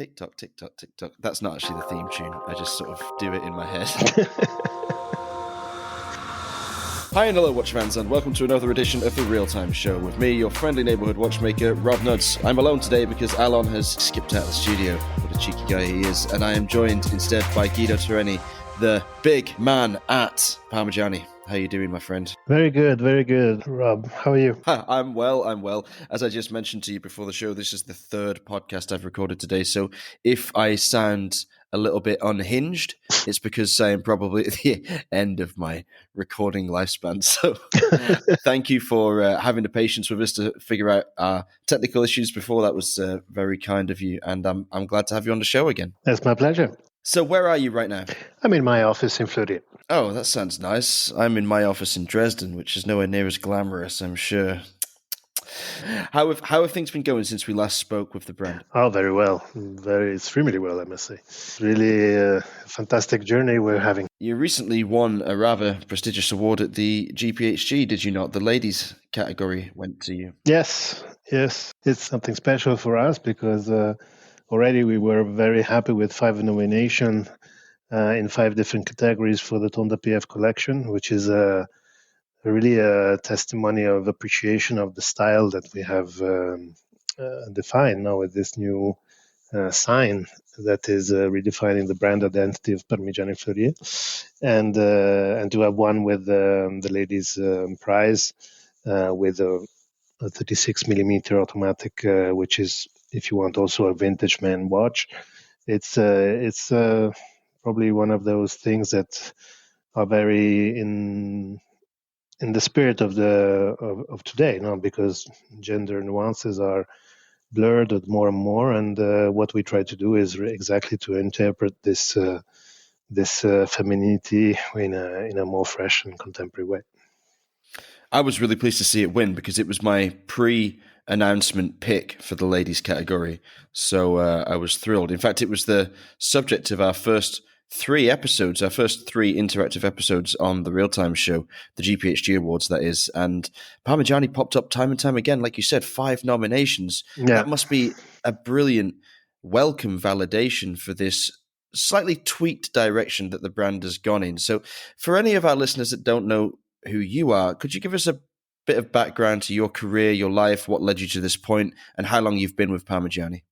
Tick tock, tick tock, tick tock. That's not actually the theme tune. I just sort of do it in my head. Hi and hello, watch fans, and welcome to another edition of the Real Time Show with me, your friendly neighbourhood watchmaker, Rob Nuds. I'm alone today because Alon has skipped out of the studio. What a cheeky guy he is. And I am joined instead by Guido Terreni, the big man at Parmigiani. How you doing, my friend? Very good, Rob. How are you? I'm well. As I just mentioned to you before the show, this is the third podcast I've recorded today. So if I sound a little bit unhinged, it's because I am probably at the end of my recording lifespan. So thank you for having the patience with us to figure out our technical issues before. That was very kind of you. And I'm glad to have you on the show again. That's my pleasure. So where are you right now? I'm in my office in Fleurier. Oh, that sounds nice. I'm in my office in Dresden, which is nowhere near as glamorous, I'm sure. How have things been going since we last spoke with the brand? Oh, very well. Extremely well, I must say. Really a fantastic journey we're having. You recently won a rather prestigious award at the GPHG, did you not? The ladies category went to you. Yes. It's something special for us because already we were very happy with 5 nominations in 5 different categories for the Tonda PF collection, which is really a testimony of appreciation of the style that we have defined now with this new sign that is redefining the brand identity of Parmigiani Fleurier, and to have won with the ladies' prize with a 36 millimeter automatic, which is, if you want, also a vintage man watch. It's probably one of those things that are very in the spirit of today, because gender nuances are blurred more and more, and what we try to do is exactly to interpret this femininity in a more fresh and contemporary way. I was really pleased to see it win because it was my pre-announcement pick for the ladies category, so I was thrilled. In fact, it was the subject of our first 3 episodes, our first 3 interactive episodes on the Real Time Show, the GPHG Awards, that is. And Parmigiani popped up time and time again, like you said, 5 nominations. Yeah. That must be a brilliant welcome validation for this slightly tweaked direction that the brand has gone in. So for any of our listeners that don't know who you are, could you give us a bit of background to your career, your life, what led you to this point, and how long you've been with Parmigiani?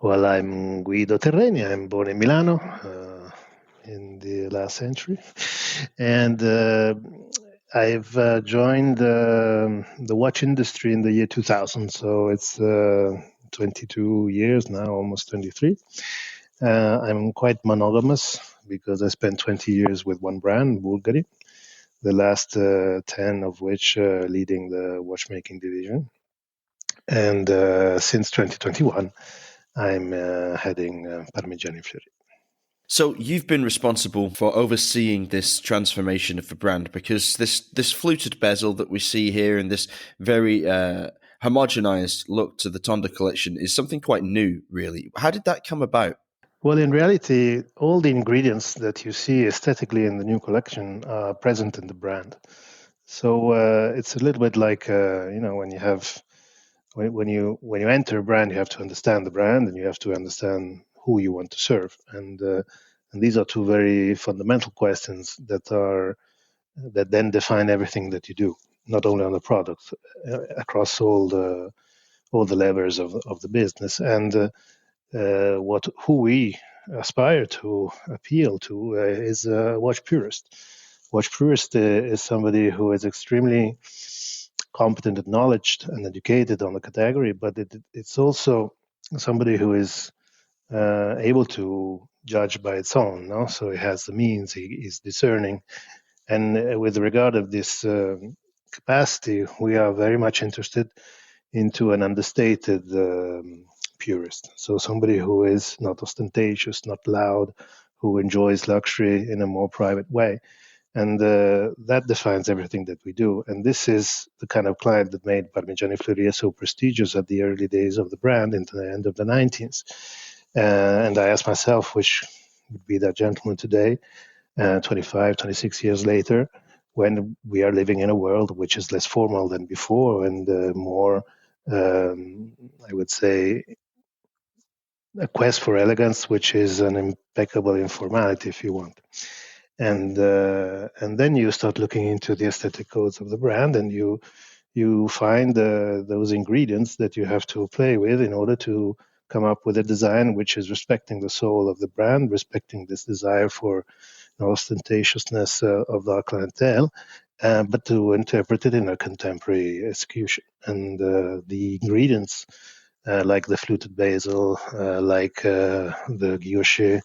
Well, I'm Guido Terreni. I'm born in Milano in the last century, and I've joined the watch industry in the year 2000. So it's 22 years now, almost 23. I'm quite monogamous because I spent 20 years with one brand, Bvlgari, the last 10 of which leading the watchmaking division. And since 2021, I'm heading Parmigiani Fleurier. So you've been responsible for overseeing this transformation of the brand, because this fluted bezel that we see here and this very homogenized look to the Tonda collection is something quite new, really. How did that come about? Well, in reality, all the ingredients that you see aesthetically in the new collection are present in the brand. So it's a little bit like when you have when you enter a brand, you have to understand the brand and you have to understand who you want to serve, and these are 2 very fundamental questions that then define everything that you do, not only on the product, across all the levers of the business, and who we aspire to appeal to is a watch purist. Watch purist is somebody who is extremely competent and knowledgeable and educated on the category, but it's also somebody who is able to judge by its own. No? So he has the means, he is discerning. And with regard of this capacity, we are very much interested into an understated purist. So somebody who is not ostentatious, not loud, who enjoys luxury in a more private way. And that defines everything that we do. And this is the kind of client that made Parmigiani Fleurier so prestigious at the early days of the brand into the end of the 1990s. And I asked myself, which would be that gentleman today, 25, 26 years later, when we are living in a world which is less formal than before and more, I would say, a quest for elegance, which is an impeccable informality, if you want. And then you start looking into the aesthetic codes of the brand, and you find those ingredients that you have to play with in order to come up with a design which is respecting the soul of the brand, respecting this desire for ostentatiousness of our clientele, but to interpret it in a contemporary execution. And the ingredients, like the fluted basil, like the guilloche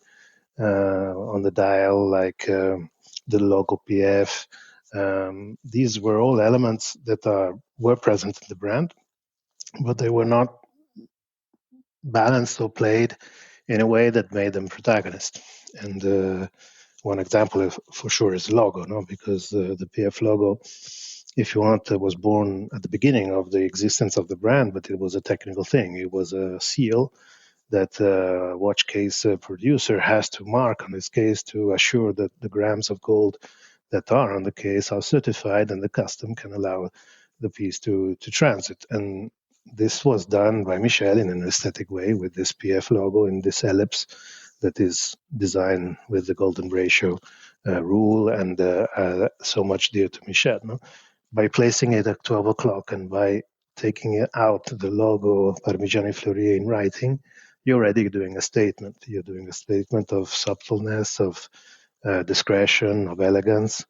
on the dial, like the logo PF, these were all elements that were present in the brand, but they were not balanced or played in a way that made them protagonist. And one example, for sure, is the logo, no? Because the PF logo, if you want, was born at the beginning of the existence of the brand, but it was a technical thing. It was a seal that a watch case producer has to mark on his case to assure that the grams of gold that are on the case are certified and the custom can allow the piece to transit. And this was done by Michel in an aesthetic way with this PF logo in this ellipse that is designed with the golden ratio rule and so much dear to Michel. No? By placing it at 12 o'clock and by taking out the logo of Parmigiani Fleurier in writing, you're already doing a statement. You're doing a statement of subtleness, of discretion, of elegance,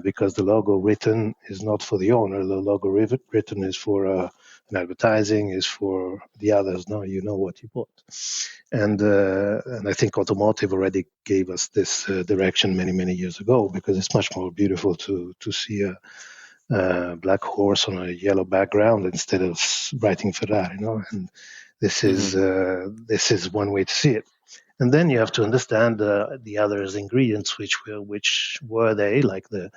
because the logo written is not for the owner. The logo written is for an advertising, is for the others. No, you know what you bought. And I think automotive already gave us this direction many years ago, because it's much more beautiful to see a black horse on a yellow background instead of writing Ferrari. No, and this is one way to see it. And then you have to understand the others ingredients, which were they, like the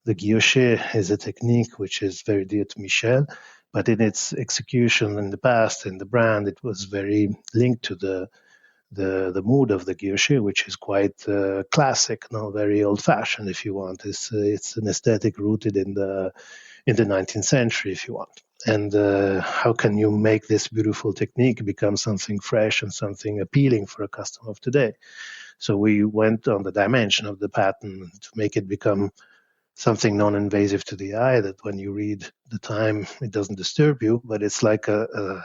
guilloche is a technique which is very dear to Michel, but in its execution in the past in the brand, it was very linked to the mood of the guilloche, which is quite classic, no, very old fashioned, if you want. It's an aesthetic rooted in the 19th century, if you want. And how can you make this beautiful technique become something fresh and something appealing for a customer of today? So we went on the dimension of the pattern to make it become something non-invasive to the eye, that when you read the time, it doesn't disturb you, but it's like a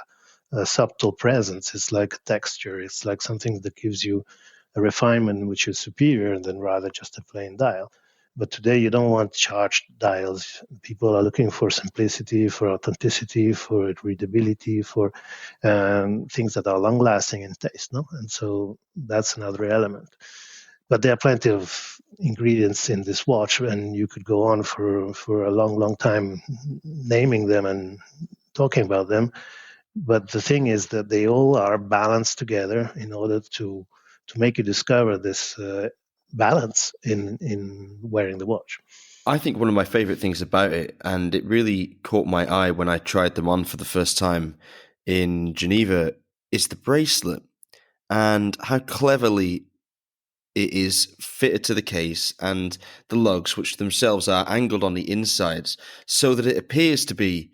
subtle presence. It's like a texture. It's like something that gives you a refinement which is superior than rather just a plain dial. But today you don't want charged dials. People are looking for simplicity, for authenticity, for readability, for things that are long-lasting in taste. No, and so that's another element. But there are plenty of ingredients in this watch, and you could go on for a long time naming them and talking about them. But the thing is that they all are balanced together in order to make you discover this balance in wearing the watch. I think one of my favorite things about it, and it really caught my eye when I tried them on for the first time in Geneva, is the bracelet and how cleverly it is fitted to the case, and the lugs, which themselves are angled on the insides, so that it appears to be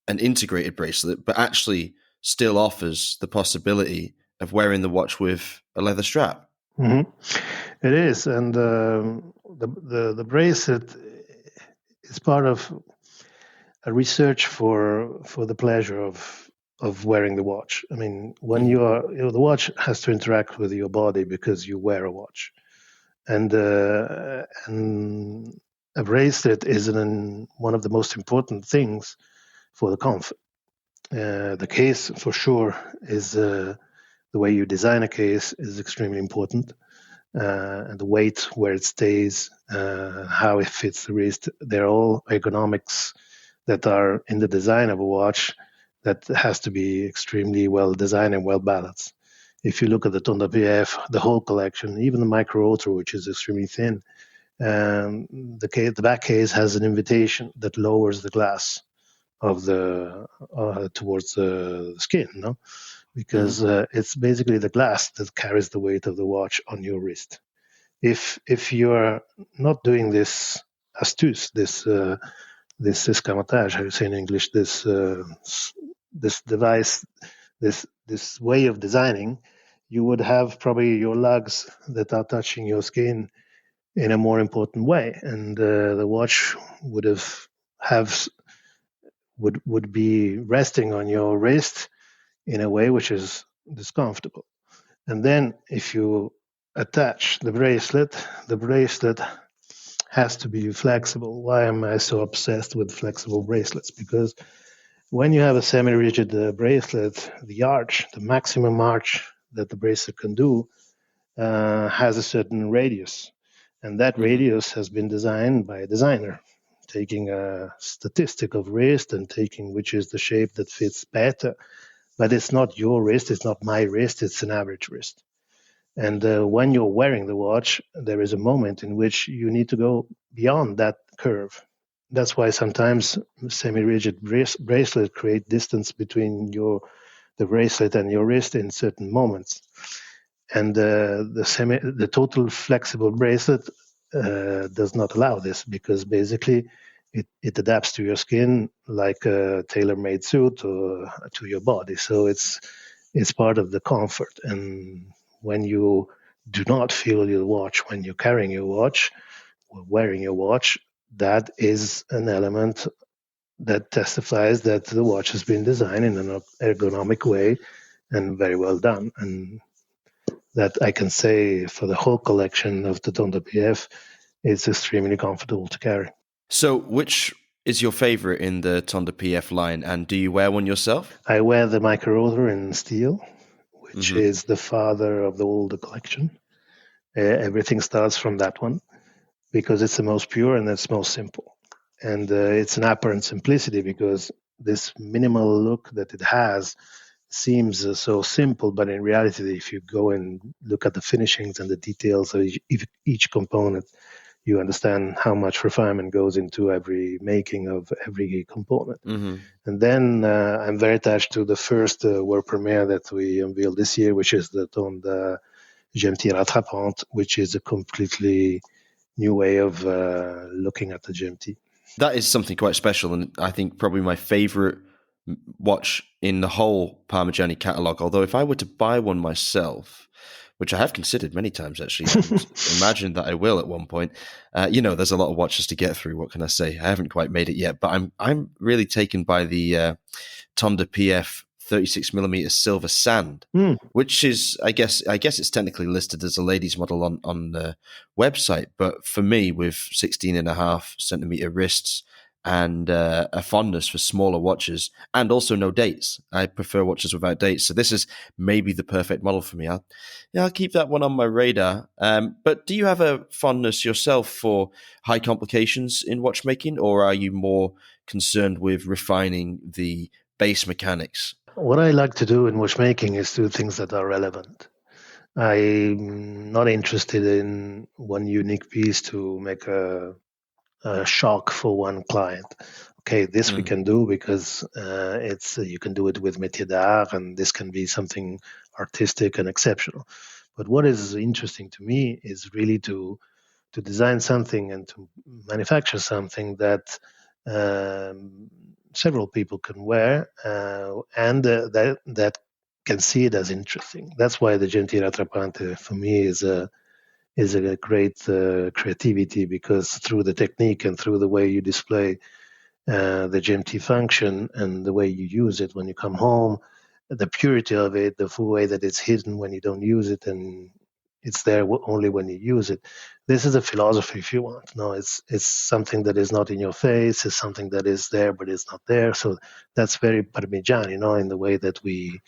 an integrated bracelet, but actually still offers the possibility of wearing the watch with a leather strap. Mm-hmm. It is, and the bracelet is part of a research for the pleasure of wearing the watch. I mean, when the watch has to interact with your body because you wear a watch, and a bracelet is one of the most important things for the comfort. The case, for sure, is the way you design a case is extremely important. And the weight, where it stays, how it fits the wrist, they're all ergonomics that are in the design of a watch that has to be extremely well designed and well balanced. If you look at the Tonda PF, the whole collection, even the Micro Rotor, which is extremely thin, the back case has an invitation that lowers the glass of the towards the skin, no? Because it's basically the glass that carries the weight of the watch on your wrist. If you're not doing this astuce, this escamotage, how you say in English, this device, this way of designing, you would have probably your lugs that are touching your skin in a more important way, and the watch have would be resting on your wrist in a way which is discomfortable. And then if you attach the bracelet has to be flexible. Why am I so obsessed with flexible bracelets? Because when you have a semi-rigid bracelet, the maximum arch that the bracelet can do, has a certain radius. And that radius has been designed by a designer, taking a statistic of wrist and taking which is the shape that fits better. But it's not your wrist, it's not my wrist, it's an average wrist. And when you're wearing the watch, there is a moment in which you need to go beyond that curve. That's why sometimes semi-rigid bracelets create distance between the bracelet and your wrist in certain moments. And the total flexible bracelet does not allow this, because basically it adapts to your skin like a tailor-made suit or to your body. So it's part of the comfort. And when you do not feel your watch when you're carrying your watch or wearing your watch, that is an element that testifies that the watch has been designed in an ergonomic way and very well done. And that I can say for the whole collection of the Tonda PF, it's extremely comfortable to carry. So which is your favorite in the Tonda PF line, and do you wear one yourself? I wear the micro rotor in steel, which is the father of the older collection. Everything starts from that one because it's the most pure and it's most simple. And it's an apparent simplicity because this minimal look that it has seems so simple, but in reality, if you go and look at the finishings and the details of each component, you understand how much refinement goes into every making of every component. And then I'm very attached to the first world premiere that we unveiled this year, which is the Tonda GMT rattrapante, which is a completely new way of looking at the GMT. That is something quite special, and I think probably my favorite watch in the whole Parmigiani catalogue. Although if I were to buy one myself, which I have considered many times actually, and imagine that I will at one point, there's a lot of watches to get through. What can I say? I haven't quite made it yet, but I'm really taken by the Tonda PF 36mm silver sand, which is, I guess it's technically listed as a ladies model on the website, but for me, with 16.5cm wrists and a fondness for smaller watches, and also no dates, I prefer watches without dates. So this is maybe the perfect model for me. I'll keep that one on my radar. But do you have a fondness yourself for high complications in watchmaking, or are you more concerned with refining the base mechanics? What I like to do in watchmaking is do things that are relevant. I'm not interested in one unique piece to make a shock for one client. Okay, this we can do because it's you can do it with métier d'art, and this can be something artistic and exceptional. But what is interesting to me is really to design something and to manufacture something that several people can wear and that can see it as interesting. That's why the GMT rattrapante for me is a great creativity, because through the technique and through the way you display the GMT function and the way you use it when you come home, the purity of it, the full way that it's hidden when you don't use it and it's there only when you use it. This is a philosophy, if you want. No, it's something that is not in your face. It's something that is there but it's not there. So that's very Parmigiani, in the way that we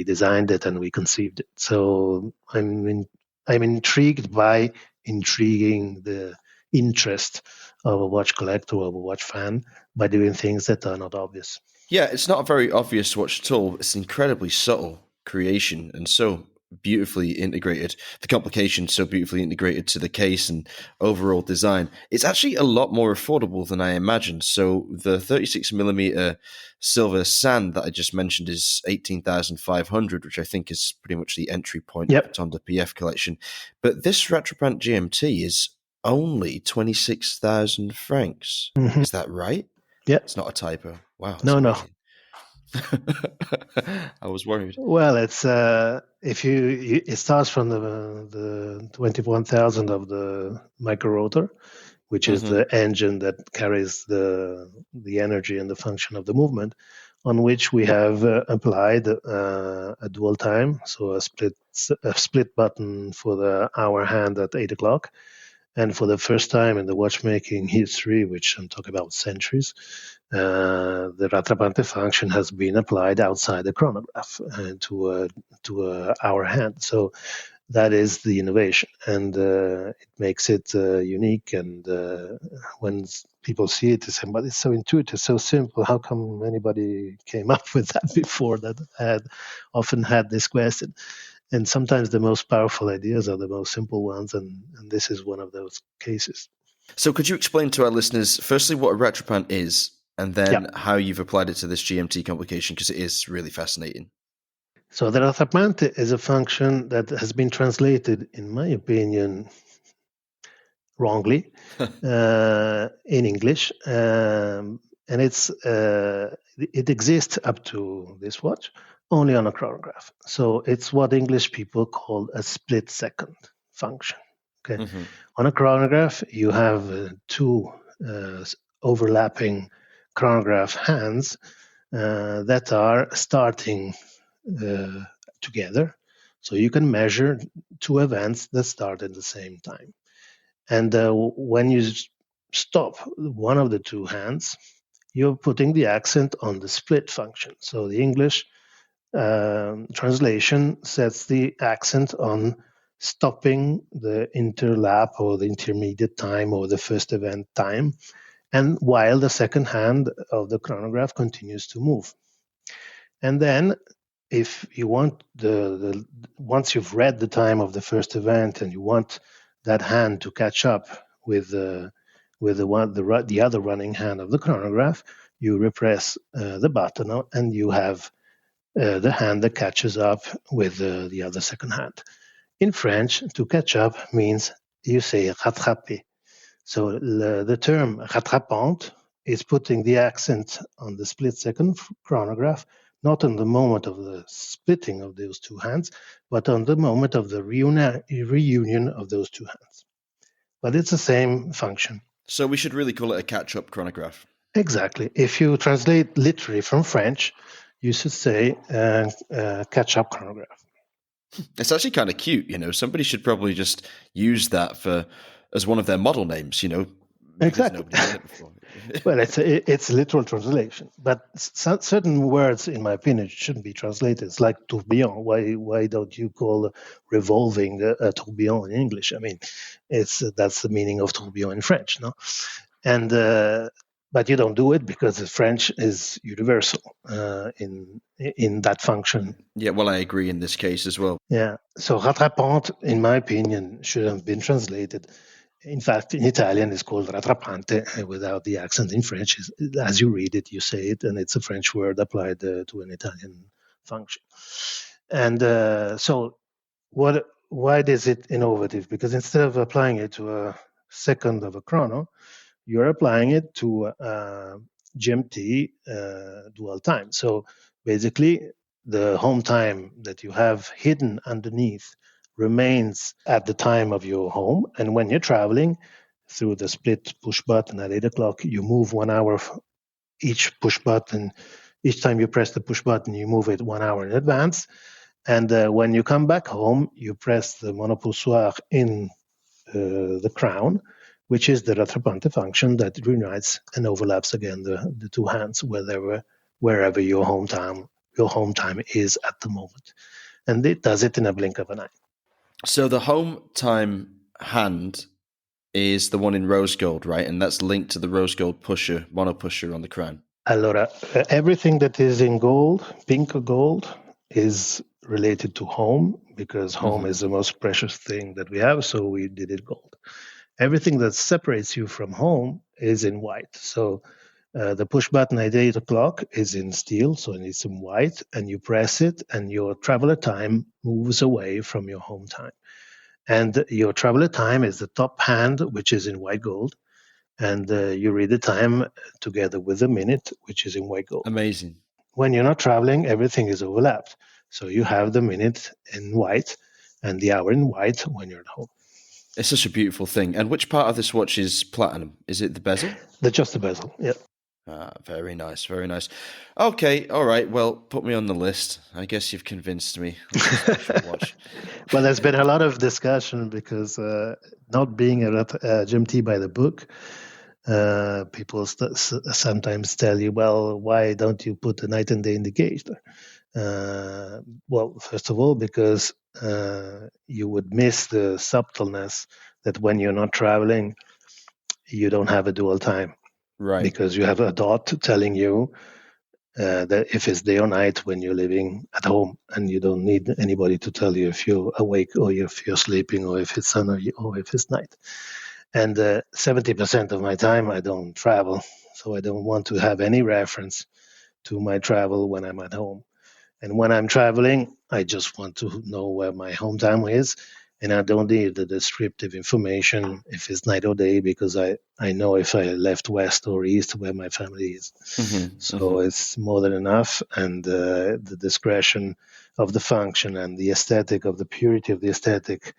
designed it and we conceived it. So I'm intrigued by intriguing the interest of a watch collector or of a watch fan by doing things that are not obvious. Yeah, it's not a very obvious watch at all. It's an incredibly subtle creation and so beautifully integrated. The complication so beautifully integrated to the case and overall design. It's actually a lot more affordable than I imagined. So the 36mm silver sand that I just mentioned is 18,500, which I think is pretty much the entry point of the Tonda PF collection. But this rattrapante GMT is only 26,000 francs. Is that right? Yeah. It's not a typo. Wow. No. I was worried. Well, it's if it starts from the 21,000 of the micro rotor, which is Mm-hmm. the engine that carries the energy and the function of the movement, on which we have applied a dual time, so a split button for the hour hand at 8 o'clock. And for the first time in the watchmaking history, which I'm talking about centuries, the rattrapante function has been applied outside the chronograph to our hand. So that is the innovation, and it makes it unique. And when people see it, they say, "But it's so intuitive, so simple. How come anybody came up with that before?" That had often had this question. And sometimes the most powerful ideas are the most simple ones, and this is one of those cases. So, could you explain to our listeners, firstly, what a rattrapante is, and Yeah. then how you've applied it to this GMT complication, because it is really fascinating. So the rattrapante is a function that has been translated, in my opinion, wrongly in English, and it exists up to this watch only on a chronograph. So it's what English people call a split second function. Okay, Mm-hmm. on a chronograph you have two overlapping chronograph hands that are starting together. So you can measure two events that start at the same time. And when you stop one of the two hands, you're putting the accent on the split function. So the English translation sets the accent on stopping the interlap or the intermediate time or the first event time, and while the second hand of the chronograph continues to move. And then if you want once you've read the time of the first event and you want that hand to catch up with the other running hand of the chronograph, you repress the button and you have the hand that catches up with the other second hand. In French, to catch up means you say rattraper. So the term rattrapante is putting the accent on the split second chronograph, not on the moment of the splitting of those two hands, but on the moment of the reunion of those two hands. But it's the same function. So we should really call it a catch-up chronograph. Exactly. If you translate literally from French, you should say catch-up chronograph. It's actually kind of cute, you know. Somebody should probably just use that as one of their model names, you know, because Exactly. nobody's done it before. Well, it's literal translation, but certain words, in my opinion, shouldn't be translated. It's like tourbillon. Why don't you call revolving a tourbillon in English? I mean, that's the meaning of tourbillon in French, no? And but you don't do it because the French is universal in that function. Yeah, well, I agree in this case as well. Yeah. So rattrapante, in my opinion, should have been translated. In fact, in Italian, it's called rattrapante without the accent. In French, as you read it, you say it, and it's a French word applied to an Italian function. And so, why is it innovative? Because instead of applying it to a second of a chrono, you're applying it to GMT dual time. So basically, the home time that you have hidden underneath remains at the time of your home. And when you're traveling through the split push button at 8 o'clock, you move 1 hour each push button. Each time you press the push button, you move it 1 hour in advance. And when you come back home, you press the monopoussoir in the crown, which is the rattrapante function that reunites and overlaps again the two hands wherever your home time is at the moment. And it does it in a blink of an eye. So the home time hand is the one in rose gold, right? And that's linked to the rose gold pusher, mono pusher on the crown. Allora, everything that is in gold, pink or gold, is related to home because home is the most precious thing that we have, so we did it gold. Everything that separates you from home is in white. So the push button at 8 o'clock is in steel, so it's in white, and you press it, and your traveler time moves away from your home time. And your traveler time is the top hand, which is in white gold, and you read the time together with the minute, which is in white gold. Amazing. When you're not traveling, everything is overlapped. So you have the minute in white and the hour in white when you're at home. It's such a beautiful thing. And which part of this watch is platinum? Is it the bezel? Just the bezel, yeah. Ah, very nice, very nice. Okay, all right. Well, put me on the list. I guess you've convinced me. That's a special watch. Well, there's been a lot of discussion because not being a GMT by the book, people sometimes tell you, well, why don't you put a night and day indicator? Well, first of all, because you would miss the subtleness that when you're not traveling, you don't have a dual time. Right. Because you have a dot telling you that if it's day or night when you're living at home, and you don't need anybody to tell you if you're awake or if you're sleeping or if it's sun or if it's night. And 70% of my time I don't travel, so I don't want to have any reference to my travel when I'm at home. And when I'm traveling, I just want to know where my home time is, and I don't need the descriptive information if it's night or day, because I know if I left west or east where my family is. It's more than enough. And the discretion of the function and the aesthetic of the purity of the aesthetic,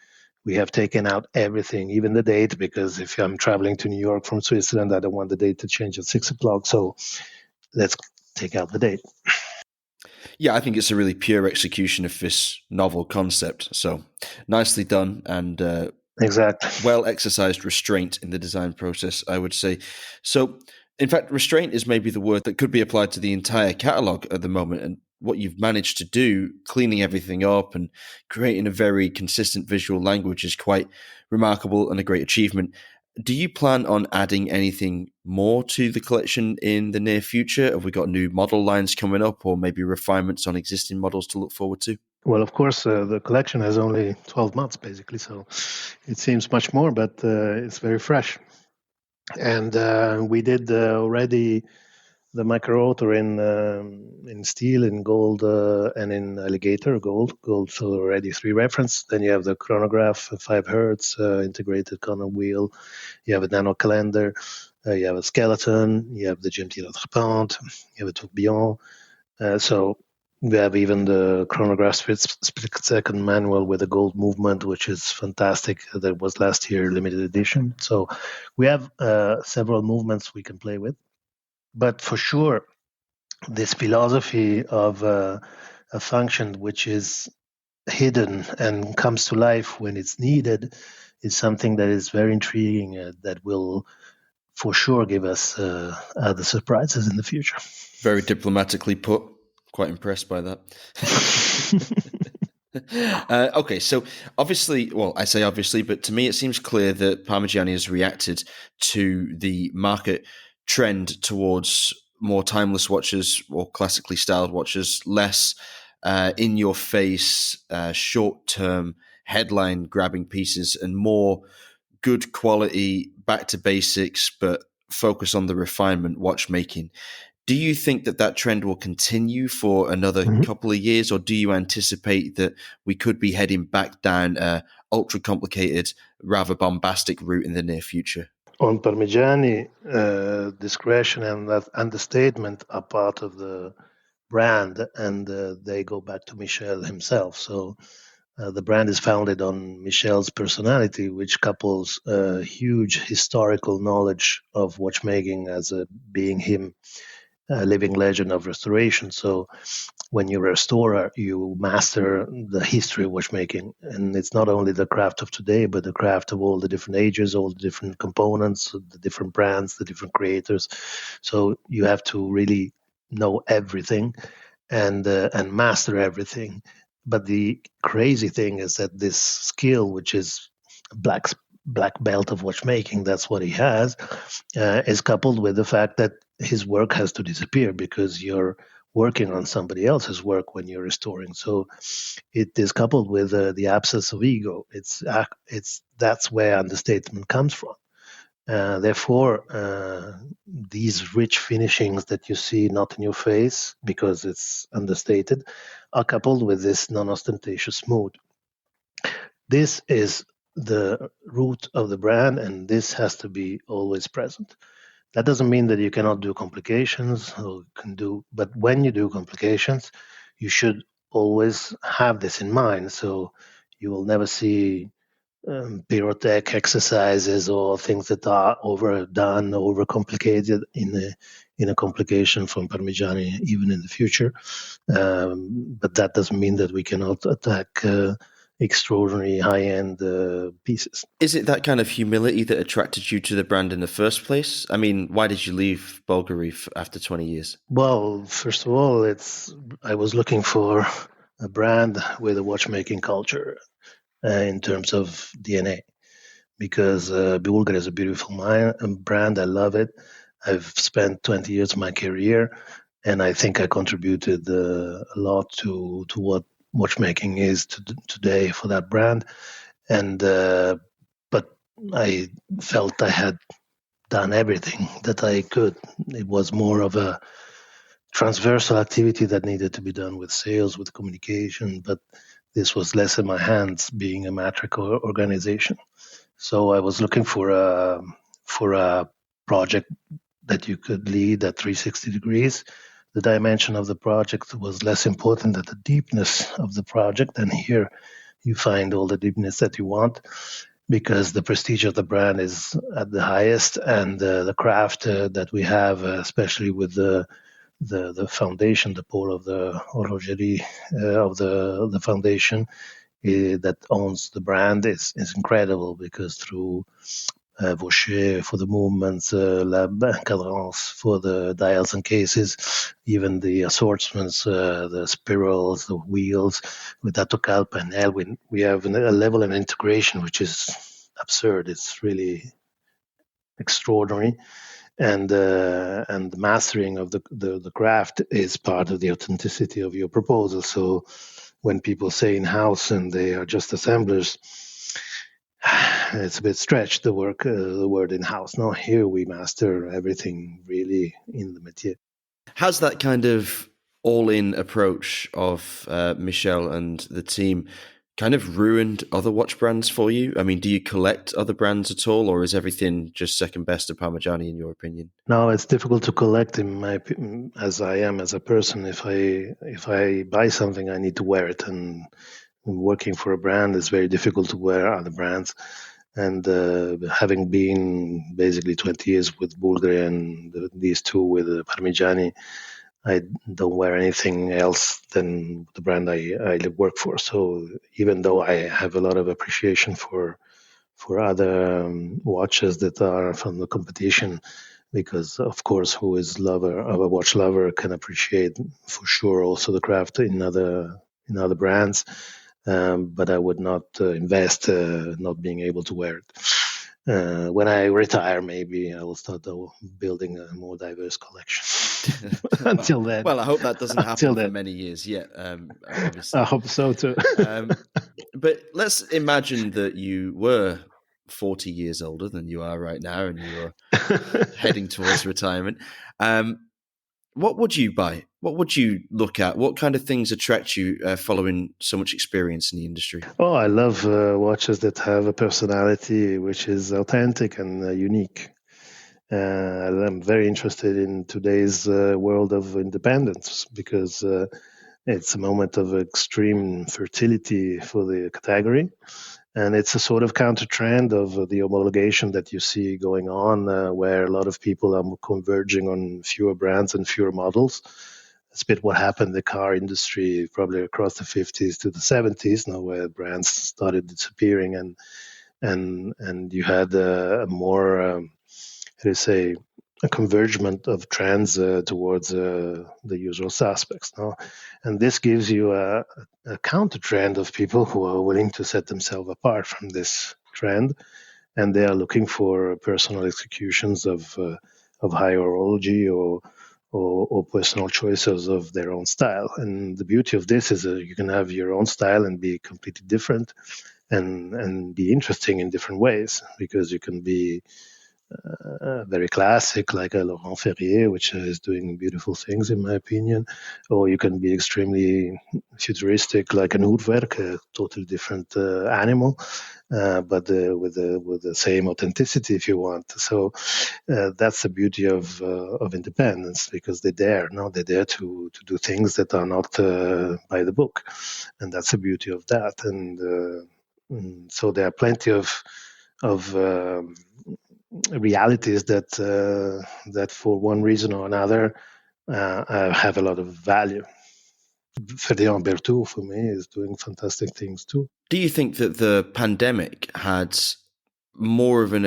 we have taken out everything, even the date, because if I'm traveling to New York from Switzerland, I don't want the date to change at 6:00. So let's take out the date. Yeah, I think it's a really pure execution of this novel concept. So nicely done, and exactly well exercised restraint in the design process, I would say. So, in fact, restraint is maybe the word that could be applied to the entire catalogue at the moment. And what you've managed to do, cleaning everything up and creating a very consistent visual language, is quite remarkable and a great achievement. Do you plan on adding anything more to the collection in the near future? Have we got new model lines coming up, or maybe refinements on existing models to look forward to? Well, of course, the collection has only 12 months, basically, so it seems much more, but it's very fresh. And we did already the micro rotor in steel, in gold, and in alligator gold. So already 3 reference. Then you have the chronograph, 5 hertz, integrated corner wheel. You have a nano calendar. You have a skeleton. You have the GMT rattrapante. You have a tourbillon. So we have even the chronograph split-second manual with a gold movement, which is fantastic. That was last year limited edition. So we have several movements we can play with. But for sure, this philosophy of a function which is hidden and comes to life when it's needed is something that is very intriguing, that will for sure give us other surprises in the future. Very diplomatically put. Quite impressed by that. Okay, so obviously, well, I say obviously, but to me it seems clear that Parmigiani has reacted to the market trend towards more timeless watches or classically styled watches, less in-your-face, short-term headline-grabbing pieces, and more good quality, back to basics, but focus on the refinement watchmaking. Do you think that trend will continue for another couple of years, or do you anticipate that we could be heading back down a ultra complicated, rather bombastic route in the near future? On Parmigiani, discretion and that understatement are part of the brand, and they go back to Michel himself. So the brand is founded on Michel's personality, which couples huge historical knowledge of watchmaking as being him, a living legend of restoration. So when you're a restorer, you master the history of watchmaking. And it's not only the craft of today, but the craft of all the different ages, all the different components, the different brands, the different creators. So you have to really know everything and master everything. But the crazy thing is that this skill, which is black belt of watchmaking, that's what he has, is coupled with the fact that his work has to disappear because you're working on somebody else's work when you're restoring. So it is coupled with the absence of ego. It's that's where understatement comes from. Therefore, these rich finishings that you see not in your face because it's understated are coupled with this non-ostentatious mood. This is the root of the brand, and this has to be always present. That doesn't mean that you cannot do complications or can do, but when you do complications, you should always have this in mind. So you will never see pyrotech exercises or things that are overdone, overcomplicated in a complication from Parmigiani, even in the future. But that doesn't mean that we cannot attack extraordinary high-end pieces. Is it that kind of humility that attracted you to the brand in the first place? I mean, why did you leave Bvlgari after 20 years? Well, first of all, I was looking for a brand with a watchmaking culture in terms of DNA, because Bvlgari is a beautiful brand. I love it. I've spent 20 years of my career, and I think I contributed a lot to what watchmaking is today for that brand. And but I felt I had done everything that I could. It was more of a transversal activity that needed to be done with sales, with communication, but this was less in my hands, being a matrix organization. So I was looking for a project that you could lead at 360 degrees. The dimension of the project was less important than the deepness of the project, and here you find all the deepness that you want, because the prestige of the brand is at the highest, and the craft that we have, especially with the foundation, the pole of the horlogerie of the foundation that owns the brand is incredible, because through Vaucher for the movements, Lab Cadrance for the dials and cases, even the assortments, the spirals, the wheels, with Atocalpa and Elwin, we have a level of integration which is absurd. It's really extraordinary, and the mastering of the craft is part of the authenticity of your proposal. So when people say in house and they are just assemblers, it's a bit stretched, the word in house. No, here we master everything really in the métier. Has that kind of all-in approach of Michel and the team kind of ruined other watch brands for you? I mean, do you collect other brands at all, or is everything just second best to Parmigiani in your opinion? No, it's difficult to collect as I am as a person. If I buy something, I need to wear it, and working for a brand is very difficult to wear other brands. And having been basically 20 years with Bvlgari and these two with Parmigiani, I don't wear anything else than the brand I work for. So even though I have a lot of appreciation for other watches that are from the competition, because of course, who is lover of a watch lover can appreciate for sure also the craft in other brands. But I would not invest not being able to wear it. When I retire, maybe I will start building a more diverse collection. Until then, well, I hope that doesn't happen for many years yet. Obviously, I hope so too. But let's imagine that you were 40 years older than you are right now, and you are heading towards retirement. What would you buy? What would you look at? What kind of things attract you following so much experience in the industry? Oh, I love watches that have a personality which is authentic and unique. I'm very interested in today's world of independence, because it's a moment of extreme fertility for the category. And it's a sort of counter trend of the homologation that you see going on, where a lot of people are converging on fewer brands and fewer models. It's a bit what happened in the car industry probably across the 50s to the 70s, now, where brands started disappearing, and you had a more, how do you say, a convergement of trends towards the usual suspects. No? And this gives you a counter trend of people who are willing to set themselves apart from this trend, and they are looking for personal executions of high horology or personal choices of their own style. And the beauty of this is that you can have your own style and be completely different, and be interesting in different ways, because you can be very classic, like a Laurent Ferrier, which is doing beautiful things, in my opinion. Or you can be extremely futuristic, like an Uhrwerk, a totally different animal, but with the same authenticity, if you want. So that's the beauty of independence, because they dare, no, they dare to do things that are not by the book, and that's the beauty of that. And so there are plenty of realities that for one reason or another have a lot of value. Ferdinand Berthoud, for me, is doing fantastic things too. Do you think that the pandemic had more of an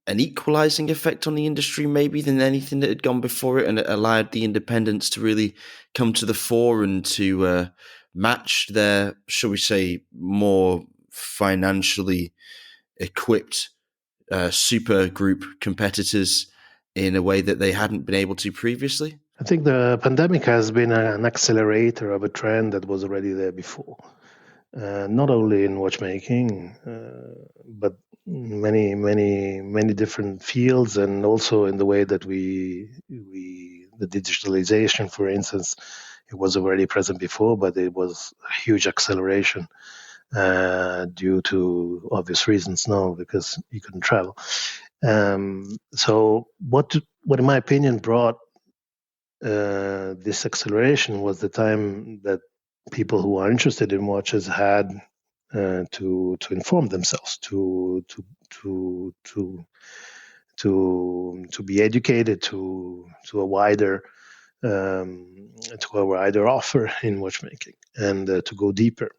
equalizing effect on the industry maybe than anything that had gone before it, and it allowed the independents to really come to the fore and to match their, shall we say, more financially equipped super group competitors in a way that they hadn't been able to previously? I think the pandemic has been an accelerator of a trend that was already there before. Not only in watchmaking, but many different fields, and also in the way that the digitalization, for instance, it was already present before, but it was a huge acceleration due to obvious reasons now, because you couldn't travel. So what in my opinion brought this acceleration was the time that people who are interested in watches had to inform themselves, to be educated, to a wider offer in watchmaking, and to go deeper.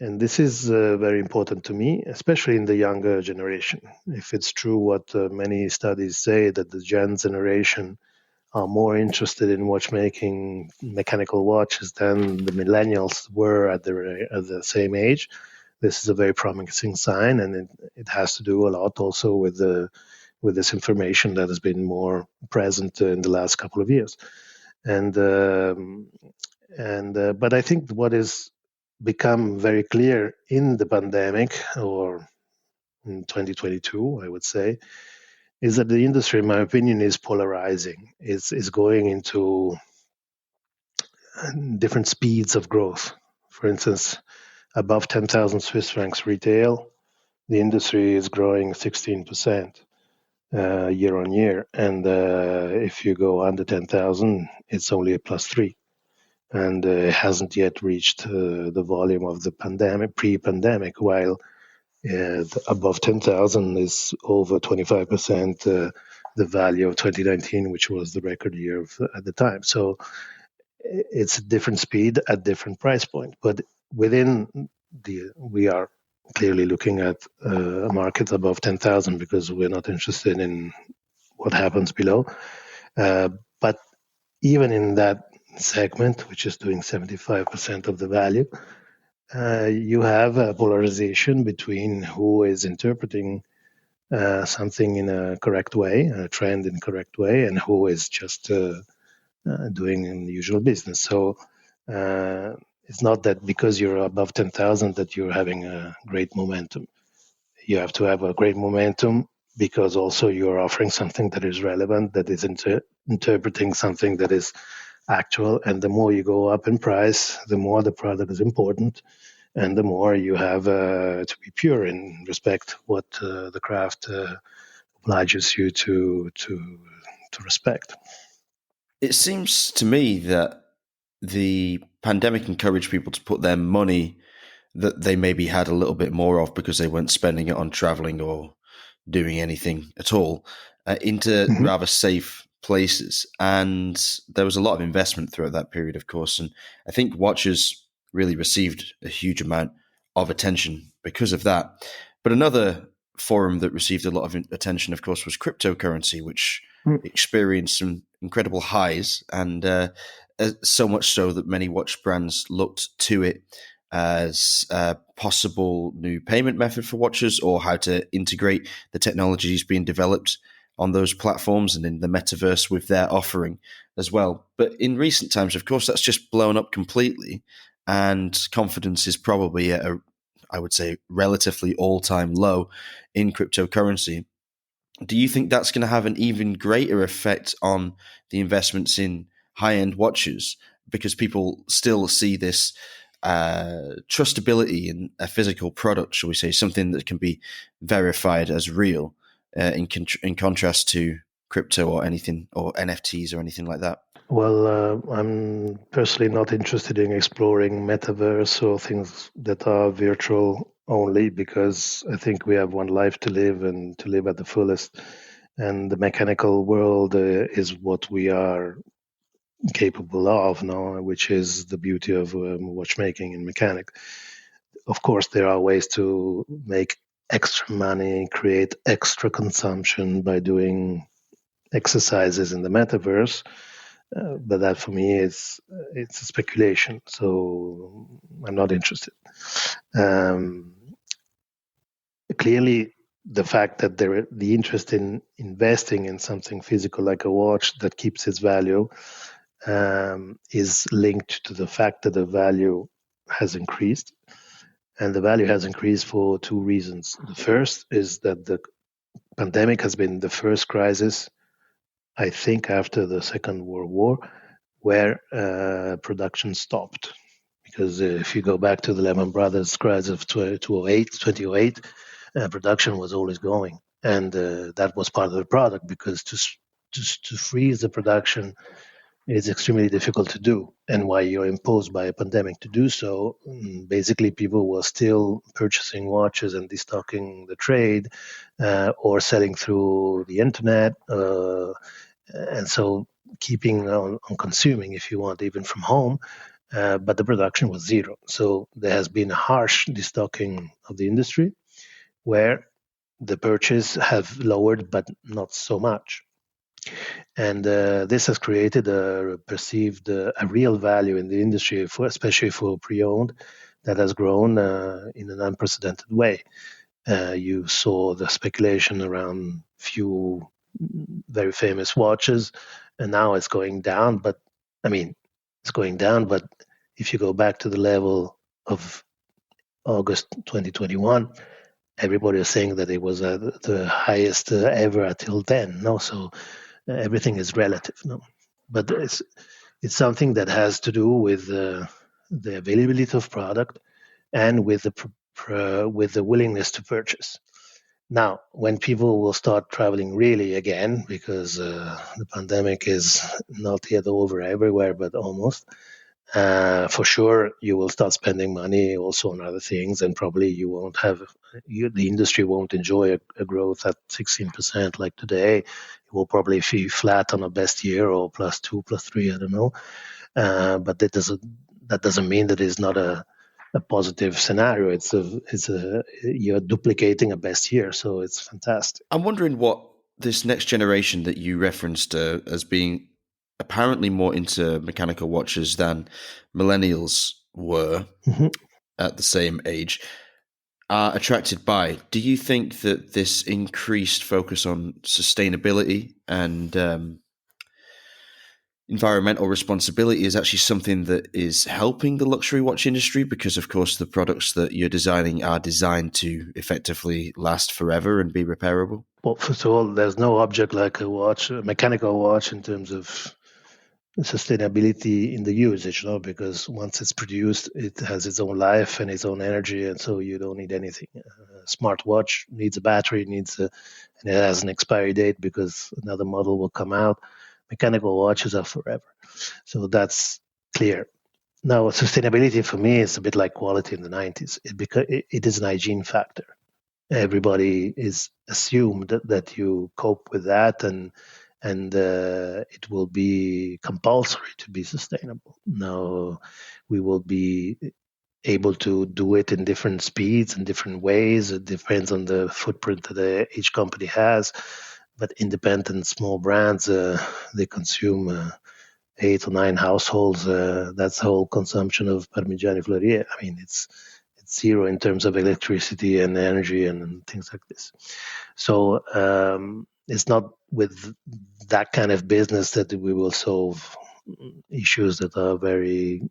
And this is very important to me, especially in the younger generation. If it's true what many studies say, that the Gen generation are more interested in watchmaking, mechanical watches, than the millennials were at the same age. This is a very promising sign, and it has to do a lot also with this information that has been more present in the last couple of years. But I think what has become very clear in the pandemic, or in 2022, I would say, is that the industry, in my opinion, is polarizing. Is going into different speeds of growth. For instance, above 10,000 Swiss francs retail, the industry is growing 16% year on year. And if you go under 10,000, it's only a +3. And it hasn't yet reached the volume of the pre-pandemic, while above 10,000 is over 25% the value of 2019, which was the record year at the time. So it's a different speed at different price point. But we are clearly looking at a market above 10,000, because we're not interested in what happens below. But even in that segment, which is doing 75% of the value, you have a polarization between who is interpreting something in a correct way, a trend in a correct way, and who is just doing the usual business. So it's not that because you're above 10,000 that you're having a great momentum. You have to have a great momentum because also you're offering something that is relevant, that is interpreting something that is actual. And the more you go up in price, the more the product is important, and the more you have to be pure in respect what the craft obliges you to respect. It seems to me that the pandemic encouraged people to put their money that they maybe had a little bit more of, because they weren't spending it on traveling or doing anything at all, into rather safe places. And there was a lot of investment throughout that period, of course. And I think watches really received a huge amount of attention because of that. But another forum that received a lot of attention, of course, was cryptocurrency, which experienced some incredible highs, and so much so that many watch brands looked to it as a possible new payment method for watches, or how to integrate the technologies being developed on those platforms and in the metaverse with their offering as well. But in recent times, of course, that's just blown up completely, and confidence is probably at I would say, relatively all-time low in cryptocurrency. do you think that's going to have an even greater effect on the investments in high-end watches, because people still see this trustability in a physical product, shall we say, something that can be verified as real, in contrast to crypto or anything, or NFTs or anything like that? Well, I'm personally not interested in exploring metaverse or things that are virtual only, because I think we have one life to live and to live at the fullest. And the mechanical world is what we are capable of now, which is the beauty of watchmaking and mechanic. Of course, there are ways to make extra money, create extra consumption by doing exercises in the metaverse. But that for me is it's a speculation, so I'm not interested. Um, Clearly, the fact that the interest in investing in something physical like a watch that keeps its value is linked to the fact that the value has increased, and the value has increased for two reasons. The first is that the pandemic has been the first crisis, I think, after the Second World War, where production stopped. Because if you go back to the Lehman Brothers crisis of 2008, production was always going. And that was part of the product, because to freeze the production is extremely difficult to do. And why you're imposed by a pandemic to do so, basically people were still purchasing watches and destocking the trade, or selling through the internet. And so keeping on consuming, if you want, even from home, but the production was zero. So there has been a harsh destocking of the industry, where the purchase have lowered, but not so much. And this has created a real value in the industry, especially for pre-owned, that has grown in an unprecedented way. You saw the speculation around few very famous watches, and now it's going down. But I mean, it's going down. But if you go back to the level of August 2021, everybody is saying that it was the highest ever until then. No, so everything is relative. No, but it's something that has to do with the availability of product and with the willingness to purchase. Now, when people will start traveling really again, because the pandemic is not yet over everywhere, but almost, for sure, you will start spending money also on other things, and probably you won't have the industry won't enjoy a growth at 16% like today. It will probably be flat on a best year, or +2, +3, I don't know. But that doesn't mean that it's not a positive scenario. You're duplicating a best year, so it's fantastic. I'm wondering what this next generation that you referenced as being apparently more into mechanical watches than millennials were at the same age are attracted by. Do you think that this increased focus on sustainability and environmental responsibility is actually something that is helping the luxury watch industry? Because, of course, the products that you're designing are designed to effectively last forever and be repairable. Well, first of all, there's no object like a mechanical watch, in terms of sustainability in the usage, no? Because once it's produced, it has its own life and its own energy, and so you don't need anything. A smartwatch needs a battery, and it has an expiry date because another model will come out. Mechanical watches are forever, so that's clear. Now, sustainability for me is a bit like quality in the 90s. It is an hygiene factor. Everybody is assumed that you cope with that, and it will be compulsory to be sustainable. Now, we will be able to do it in different speeds and different ways. It depends on the footprint that each company has. But independent small brands, they consume 8 or 9 households. That's the whole consumption of Parmigiani Fleurier. I mean, it's zero in terms of electricity and energy and things like this. So it's not with that kind of business that we will solve issues that are very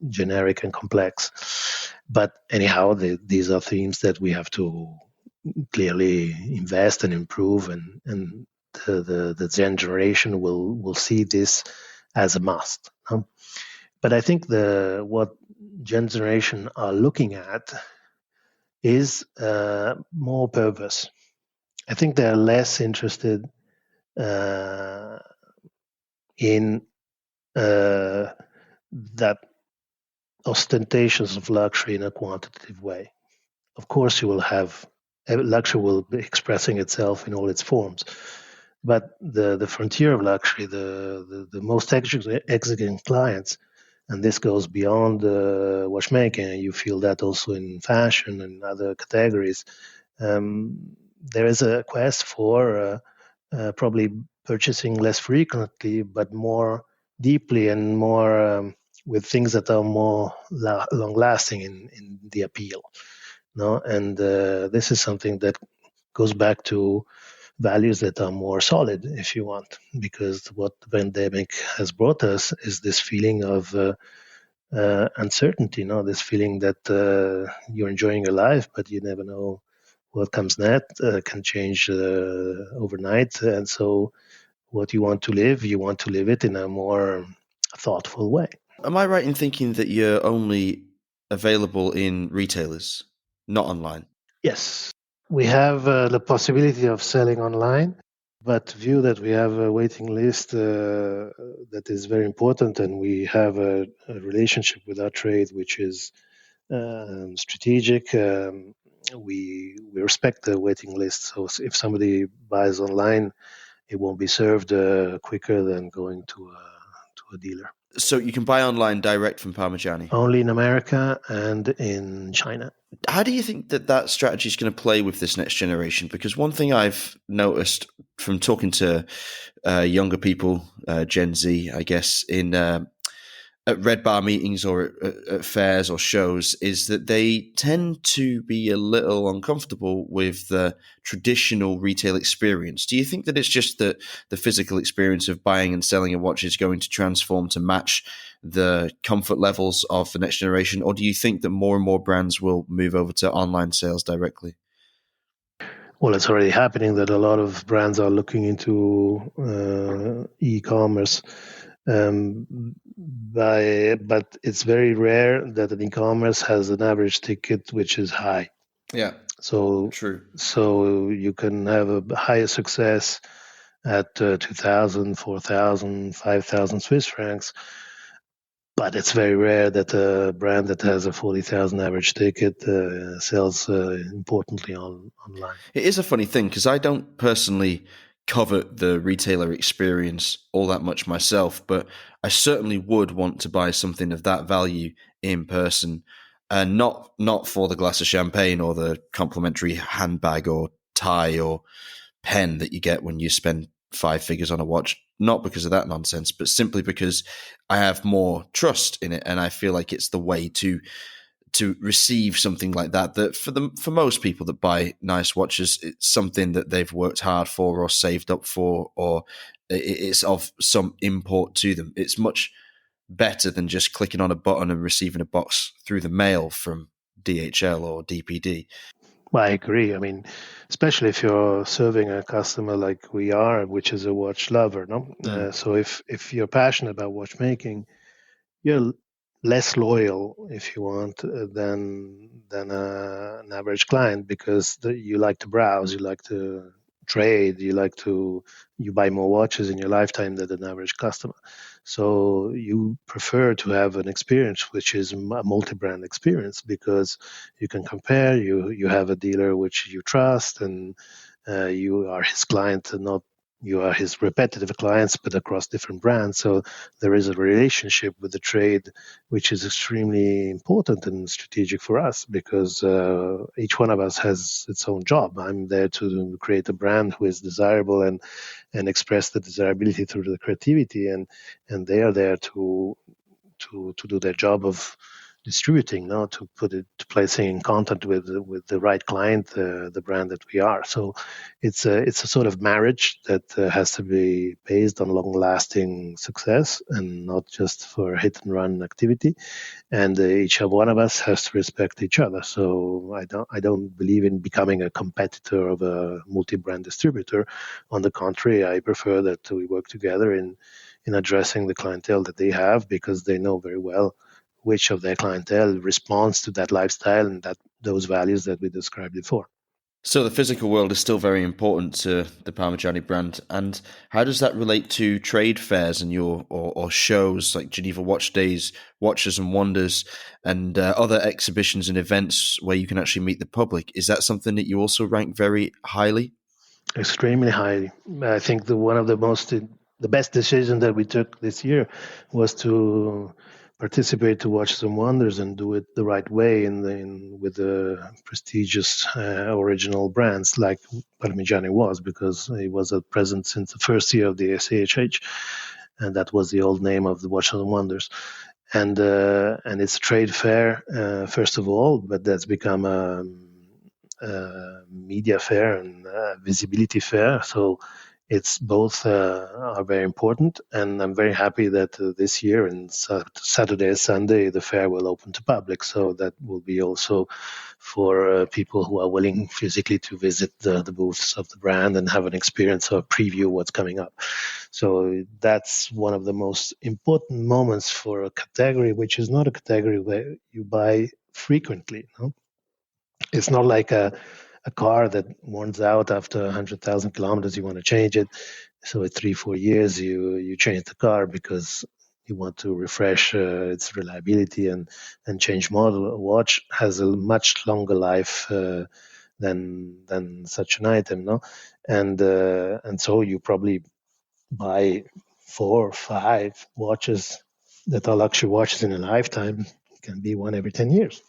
generic and complex. But anyhow, these are themes that we have to clearly invest and improve, and the Gen generation will see this as a must. No? But I think what Gen generation are looking at is more purpose. I think they're less interested in that ostentations of luxury in a quantitative way. Of course, you will have luxury will be expressing itself in all its forms, but the frontier of luxury, the most exigent clients, and this goes beyond watchmaking. You feel that also in fashion and other categories. There is a quest for probably purchasing less frequently, but more deeply and more with things that are more long lasting in the appeal. No, and this is something that goes back to values that are more solid, if you want, because what the pandemic has brought us is this feeling of uncertainty, this feeling that you're enjoying your life, but you never know what comes next, can change overnight. And so what you want to live it in a more thoughtful way. Am I right in thinking that you're only available in retailers, not online? Yes, we have the possibility of selling online, but view that we have a waiting list that is very important, and we have a relationship with our trade which is strategic. We respect the waiting list, so if somebody buys online, it won't be served quicker than going to a dealer. So you can buy online direct from Parmigiani? Only in America and in China. How do you think that strategy is going to play with this next generation? Because one thing I've noticed from talking to younger people, Gen Z, I guess, at red bar meetings or at fairs or shows, is that they tend to be a little uncomfortable with the traditional retail experience. Do you think that it's just that the physical experience of buying and selling a watch is going to transform to match the comfort levels of the next generation? Or do you think that more and more brands will move over to online sales directly? Well, it's already happening that a lot of brands are looking into e-commerce. But it's very rare that an e-commerce has an average ticket which is high. Yeah, so true. So you can have a higher success at 2,000, 4,000, 5,000 Swiss francs, but it's very rare that a brand that has a 40,000 average ticket sells importantly online. It is a funny thing because I don't personally covet the retailer experience all that much myself, but I certainly would want to buy something of that value in person, and not for the glass of champagne or the complimentary handbag or tie or pen that you get when you spend 5 figures on a watch. Not because of that nonsense, but simply because I have more trust in it, and I feel like it's the way to receive something like that. That for most people that buy nice watches, it's something that they've worked hard for or saved up for, or it's of some import to them. It's much better than just clicking on a button and receiving a box through the mail from DHL or DPD. Well, I agree. I mean, especially if you're serving a customer like we are, which is a watch lover, no? So if you're passionate about watchmaking, you're less loyal, if you want, than an average client, because you like to browse, you like to trade, you buy more watches in your lifetime than an average customer. So you prefer to have an experience which is a multi-brand experience, because you can compare. You have a dealer which you trust, and you are his client, and not you are his repetitive clients, but across different brands. So there is a relationship with the trade, which is extremely important and strategic for us, because each one of us has its own job. I'm there to create a brand who is desirable and express the desirability through the creativity, and they are there to do their job of distributing, no, to placing in contact with the right client, the brand that we are. So it's a sort of marriage that has to be based on long lasting success and not just for hit and run activity. And each one of us has to respect each other. So I don't believe in becoming a competitor of a multi-brand distributor. On the contrary, I prefer that we work together in addressing the clientele that they have, because they know very well which of their clientele responds to that lifestyle and that those values that we described before. So the physical world is still very important to the Parmigiani brand. And how does that relate to trade fairs and or shows like Geneva Watch Days, Watches and Wonders, and other exhibitions and events where you can actually meet the public? Is that something that you also rank very highly? Extremely highly. I think one of the best decisions that we took this year was to participate to Watches and Wonders and do it the right way with the prestigious original brands like Parmigiani was, because it was present since the first year of the SAHH, and that was the old name of the Watches and Wonders. And it's a trade fair, first of all, but that's become a media fair and visibility fair. So it's both are very important, and I'm very happy that this year and Saturday and Sunday the fair will open to public. So that will be also for people who are willing physically to visit the booths of the brand and have an experience or preview what's coming up. So that's one of the most important moments for a category, which is not a category where you buy frequently. No? It's not like a car that worns out after 100,000 kilometers. You want to change it. So at 3-4 years, you change the car because you want to refresh its reliability and change model. A watch has a much longer life than such an item, no? And so you probably buy 4 or 5 watches that are luxury watches in a lifetime. It can be one every 10 years.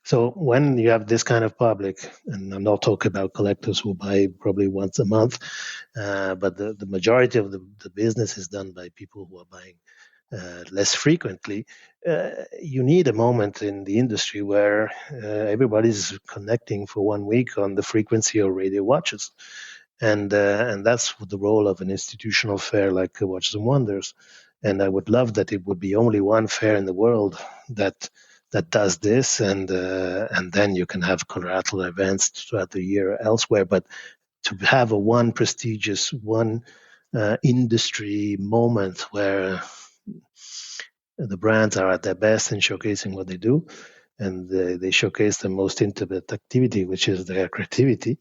So when you have this kind of public, and I'm not talking about collectors who buy probably once a month, but the majority of the business is done by people who are buying less frequently. You need a moment in the industry where everybody's connecting for 1 week on the frequency of radio watches. And that's the role of an institutional fair like Watches and Wonders. And I would love that it would be only one fair in the world that does this, and then you can have collateral events throughout the year elsewhere. But to have one prestigious industry moment where the brands are at their best in showcasing what they do, and they showcase the most intimate activity, which is their creativity.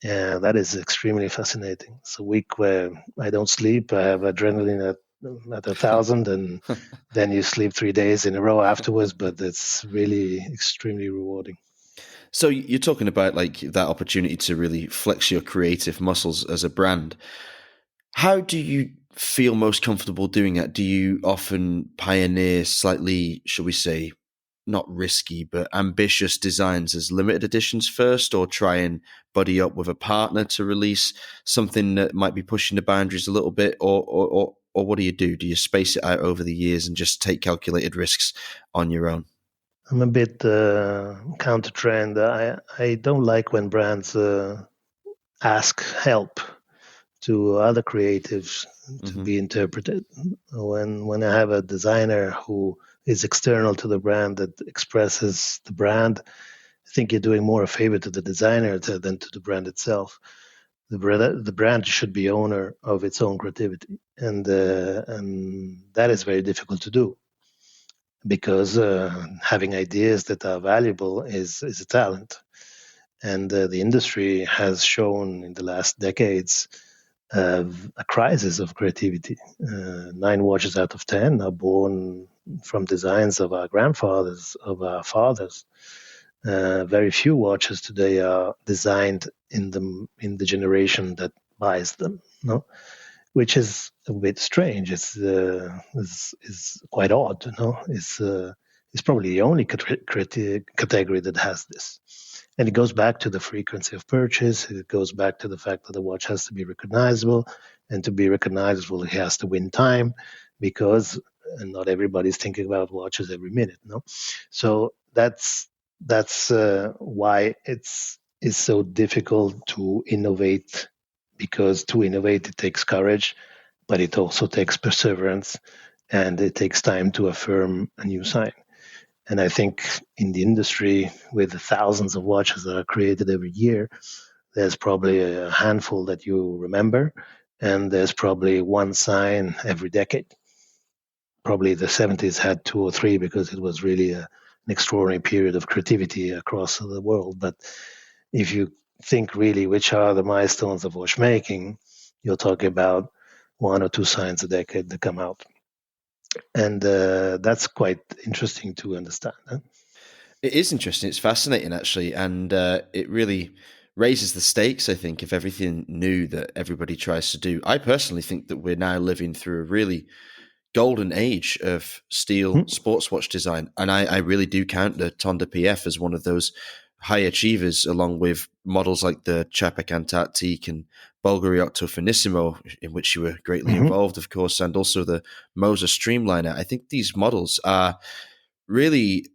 That is extremely fascinating. It's a week where I don't sleep. I have adrenaline at 1,000, and then you sleep 3 days in a row afterwards, but it's really extremely rewarding. So you're talking about like that opportunity to really flex your creative muscles as a brand. How do you feel most comfortable doing that? Do you often pioneer slightly, shall we say, not risky, but ambitious designs as limited editions first, or try and buddy up with a partner to release something that might be pushing the boundaries a little bit, or what do you do? Do you space it out over the years and just take calculated risks on your own? I'm a bit counter trend. I don't like when brands ask help to other creatives to be interpreted. When I have a designer who is external to the brand that expresses the brand, I think you're doing more a favor to the designer than to the brand itself. The brand should be owner of its own creativity, and that is very difficult to do, because having ideas that are valuable is a talent. And the industry has shown in the last decades a crisis of creativity. 9 watches out of 10 are born from designs of our grandfathers, of our fathers. Very few watches today are designed in the generation that buys them. No, which is a bit strange. It's quite odd. It's probably the only category that has this. And it goes back to the frequency of purchase. It goes back to the fact that the watch has to be recognizable. And to be recognizable, it has to win time, because and not everybody's thinking about watches every minute. No, so that's why it's so difficult to innovate, because to innovate it takes courage, but it also takes perseverance, and it takes time to affirm a new sign. And I think in the industry, with the thousands of watches that are created every year, there's probably a handful that you remember, and there's probably one sign every decade. Probably the 70s had two or three because it was really an extraordinary period of creativity across the world. But if you think really which are the milestones of watchmaking, you're talking about one or two signs a decade that come out. And that's quite interesting to understand. Huh? It is interesting. It's fascinating, actually, and it really raises the stakes, I think, of everything new that everybody tries to do. I personally think that we're now living through a really golden age of steel sports watch design, and I really do count the Tonda PF as one of those high achievers, along with models like the Chapek Antarctique and Bvlgari Octo Finissimo, in which you were greatly involved, of course, and also the Moser Streamliner. I think these models are really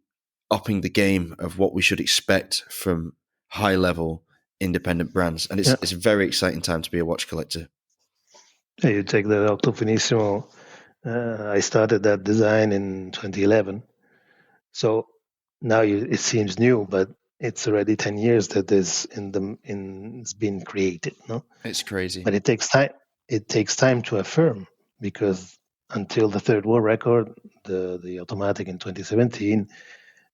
upping the game of what we should expect from high level independent brands, and it's a very exciting time to be a watch collector. Yeah, you take the Octo Finissimo. I started that design in 2011, so now it seems new, but it's already 10 years that it's been created. No, it's crazy, but it takes time. It takes time to affirm, because until the third world record, the automatic in 2017,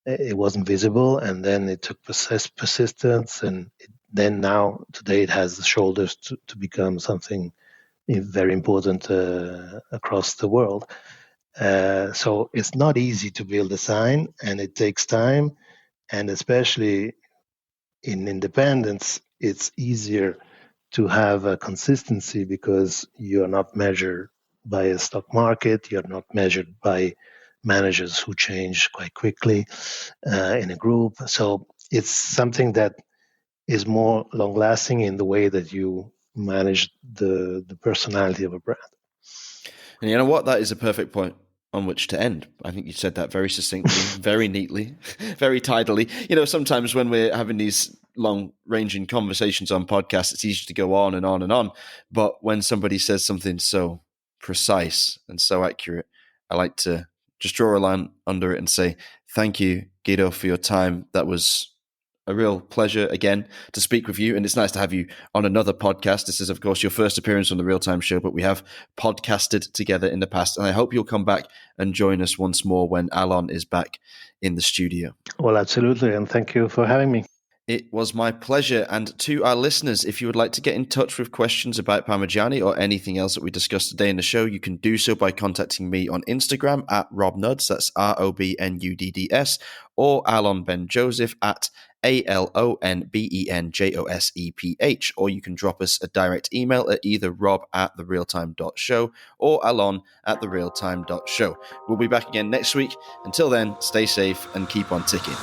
it wasn't visible, and then it took persistence, and then now today it has the shoulders to become something very important across the world. So it's not easy to build a sign, and it takes time, and especially in independence, it's easier to have a consistency because you're not measured by a stock market, you're not measured by managers who change quite quickly in a group. So it's something that is more long lasting in the way that you manage the personality of a brand. And you know what? That is a perfect point on which to end. I think you said that very succinctly, very neatly, very tidily. You know, sometimes when we're having these long-ranging conversations on podcasts, it's easy to go on and on and on. But when somebody says something so precise and so accurate, I like to just draw a line under it and say, thank you, Guido, for your time. That was a real pleasure again to speak with you, and it's nice to have you on another podcast. This is, of course, your first appearance on the Real Time Show, but we have podcasted together in the past, and I hope you'll come back and join us once more when Alon is back in the studio. Well, absolutely, and thank you for having me. It was my pleasure. And to our listeners, if you would like to get in touch with questions about Parmigiani or anything else that we discussed today in the show, you can do so by contacting me on Instagram at robnudds, that's ROBNUDDS, or Alon Ben Joseph at ALONBENJOSEPH, or you can drop us a direct email at either rob@therealtime.show or alon@therealtime.show. We'll be back again next week. Until then, stay safe and keep on ticking.